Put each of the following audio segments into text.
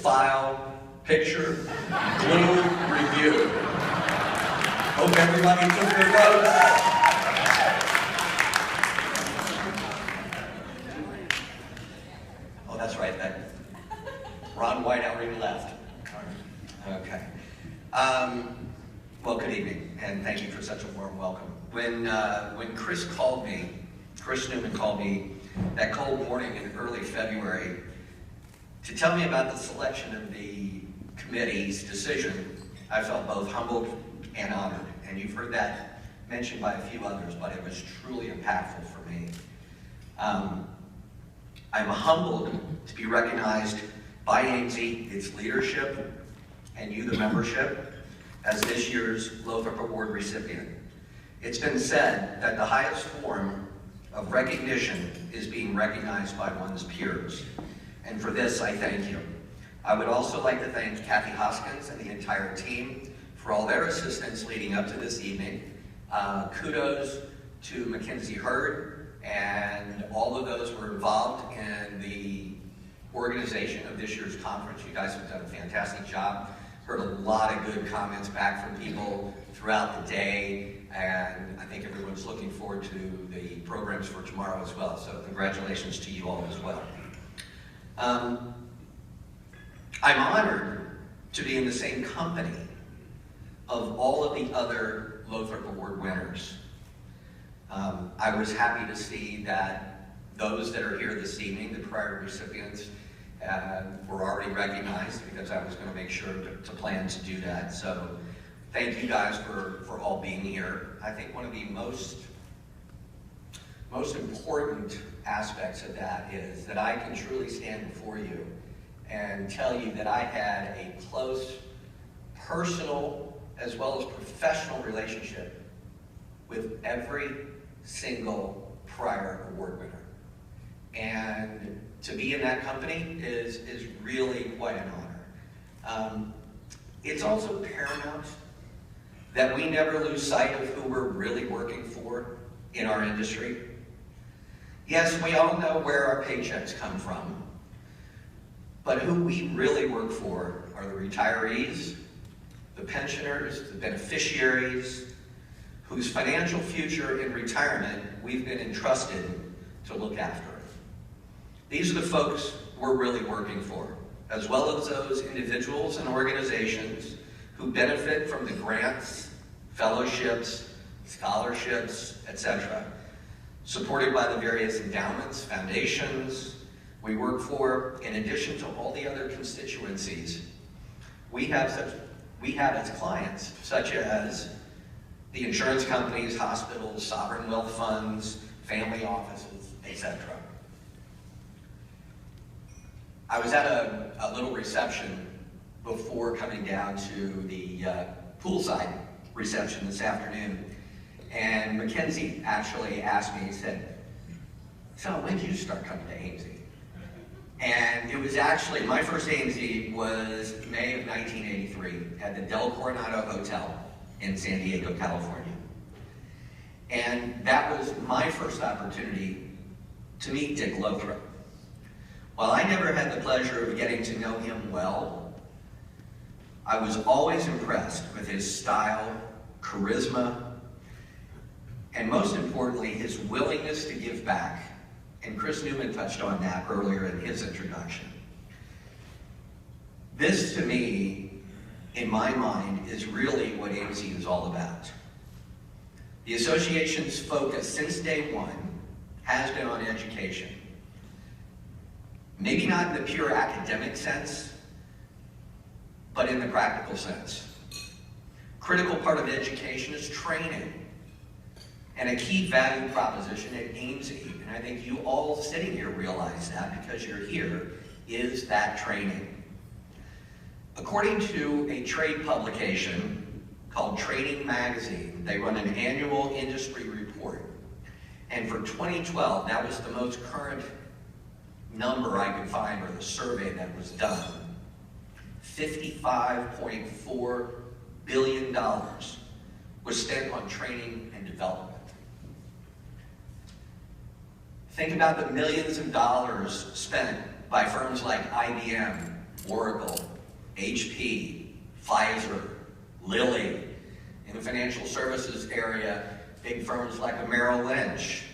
file, picture, glue, review. Hope everybody took their notes. Oh, that's right, that Ron White already left. Okay. Well, good evening, and thank you for such a warm welcome. When Chris Newman called me that cold morning in early February to tell me about the selection of the committee's decision, I felt both humbled and honored. And you've heard that mentioned by a few others, but it was truly impactful for me. I'm humbled to be recognized by Aimse, its leadership, and you, the membership, as this year's Lothrop Award recipient. It's been said that the highest form of recognition is being recognized by one's peers. And for this, I thank you. I would also like to thank Kathy Hoskins and the entire team for all their assistance leading up to this evening. Kudos to Mackenzie Hurd and all of those who were involved in the organization of this year's conference. You guys have done a fantastic job. Heard a lot of good comments back from people throughout the day, and I think everyone's looking forward to the programs for tomorrow as well. So congratulations to you all as well. I'm honored to be in the same company of all of the other Lothrop Award winners. I was happy to see that those that are here this evening, the prior recipients, were already recognized, because I was going to make sure to plan to do that. So thank you guys for all being here. I think one of the most important aspects of that is that I can truly stand before you and tell you that I had a close personal as well as professional relationship with every single prior award winner. And to be in that company is really quite an honor. It's also paramount that we never lose sight of who we're really working for in our industry. Yes, we all know where our paychecks come from, but who we really work for are the retirees, the pensioners, the beneficiaries, whose financial future in retirement we've been entrusted to look after. These are the folks we're really working for, as well as those individuals and organizations who benefit from the grants, fellowships, scholarships, etc., supported by the various endowments, foundations we work for, in addition to all the other constituencies we have as clients, such as the insurance companies, hospitals, sovereign wealth funds, family offices, etc. I was at a little reception before coming down to the poolside reception this afternoon, and Mackenzie actually asked me, he said, "So when did you start coming to Aimse?" And it was actually, my first Aimse was May of 1983 at the Del Coronado Hotel in San Diego, California. And that was my first opportunity to meet Dick Lothrop. While I never had the pleasure of getting to know him well, I was always impressed with his style, charisma, and most importantly, his willingness to give back. And Chris Newman touched on that earlier in his introduction. This, to me, in my mind, is really what Aimse is all about. The association's focus since day one has been on education. Maybe not in the pure academic sense, but in the practical sense. Critical part of education is training. And a key value proposition at Aimse, and I think you all sitting here realize that because you're here, is that training. According to a trade publication called Trading Magazine, they run an annual industry report. And for 2012, that was the most current number I could find, or the survey that was done. $55.4 billion was spent on training and development. Think about the millions of dollars spent by firms like IBM, Oracle, HP, Pfizer, Lilly. In the financial services area, big firms like Merrill Lynch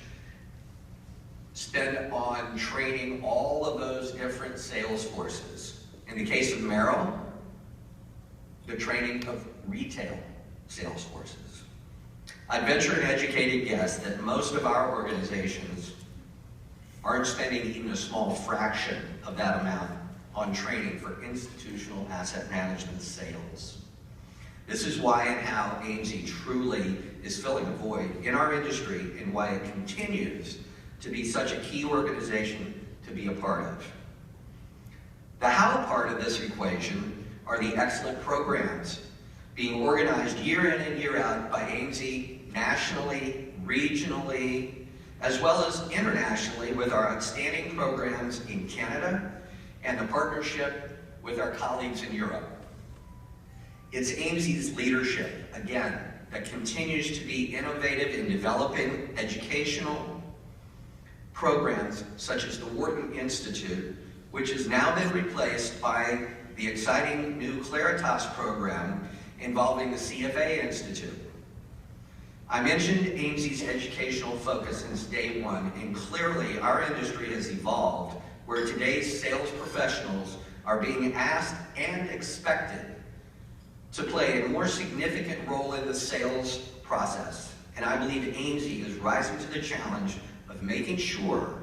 spend on training all of those different sales forces. In the case of Merrill, the training of retail sales forces. I'd venture an educated guess that most of our organizations aren't spending even a small fraction of that amount on training for institutional asset management sales. This is why and how Aimse truly is filling a void in our industry and why it continues to be such a key organization to be a part of. The how part of this equation are the excellent programs being organized year in and year out by Aimse nationally, regionally, as well as internationally with our outstanding programs in Canada and the partnership with our colleagues in Europe. It's Aimse's leadership, again, that continues to be innovative in developing educational programs such as the Wharton Institute, which has now been replaced by the exciting new Claritas program involving the CFA Institute. I mentioned Aimse's educational focus since day one, and clearly our industry has evolved where today's sales professionals are being asked and expected to play a more significant role in the sales process. And I believe Aimse is rising to the challenge of making sure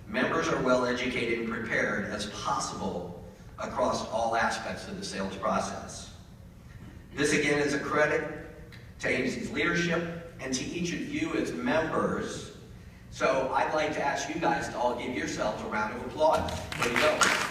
members are well educated and prepared as possible across all aspects of the sales process. This again is a credit to Aimse's leadership and to each of you as members. So I'd like to ask you guys to all give yourselves a round of applause. Way to go.